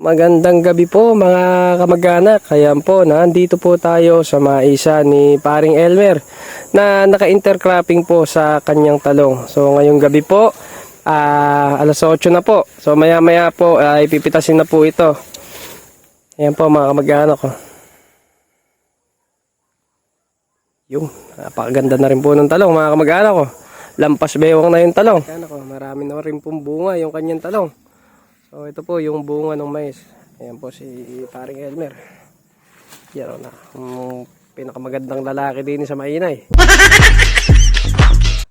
Magandang gabi po mga kamag-anak. Ayan po, nandito po tayo sa maisa ni Paring Elmer na naka-intercropping po sa kanyang talong. So ngayong gabi po, alas 8 na po. So maya maya po ipipitasin na po ito. Ayan po mga kamag-anak ko. Yung napakaganda na rin po ng talong mga kamag-anak ko. Lampas bewang na yung talong. Marami na rin pong bunga yung kanyang talong. So ito po yung bunga ng mais. Ayan po si Paring Elmer. Yan o na. Pinakamagandang lalaki din sa mainay.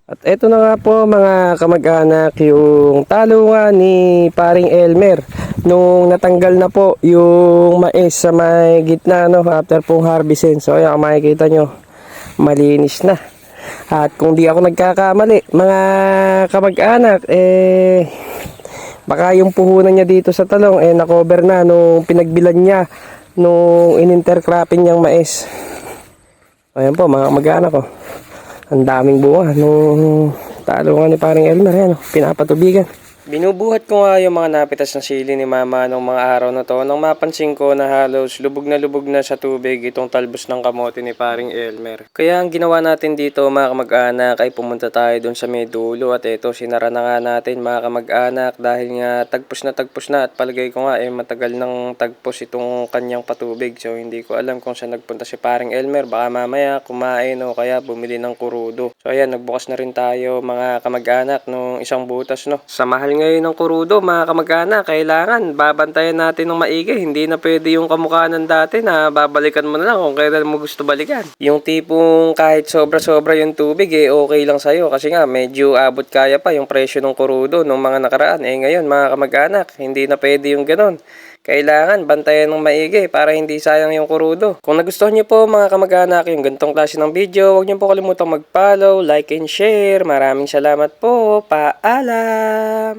At ito na nga po mga kamag-anak yung talungan ni Paring Elmer. Nung natanggal na po yung mais sa may gitna after pong harvestin. So ayan makikita nyo. Malinis na. At kung di ako nagkakamali mga kamag-anak baka yung puhunan niya dito sa talong na-cover na nung pinagbilan niya nung in-intercropping niyang mais. Ayan po mga kamag-anak ko. Ang daming bunga nung talungan ni Paring Elmer. Ayan, pinapatubigan. Binubuhat ko nga yung mga napitas na sili ni Mama nung mga araw na to nang mapansin ko na halos lubog na sa tubig itong talbos ng kamote ni Paring Elmer. Kaya ang ginawa natin dito mga kamag-anak ay pumunta tayo dun sa may dulo at ito sinara na nga natin mga kamag-anak dahil nga tagpos na at palagay ko nga matagal nang tagpos itong kanyang patubig. So hindi ko alam kung saan nagpunta si Paring Elmer, baka mamaya kumain o kaya bumili ng kurudo. So ayan, nagbukas na rin tayo mga kamag-anak nung isang butas Sa mahal ngayon ng kurudo mga kamag-anak, kailangan babantayan natin ng maigi. Hindi na pwede yung kamukha ng dati na babalikan mo na lang kung kailan mo gusto balikan. Yung tipong kahit sobra-sobra yung tubig okay lang sa'yo kasi nga medyo abot kaya pa yung presyo ng kurudo nung mga nakaraan. Ngayon mga kamag-anak, hindi na pwede yung ganon. Kailangan bantayan ng maigi para hindi sayang yung kurudo. Kung nagustuhan niyo po mga kamag-anak yung ganitong klase ng video, huwag niyo po kalimutang mag-follow, like and share. Maraming salamat po. Paalam!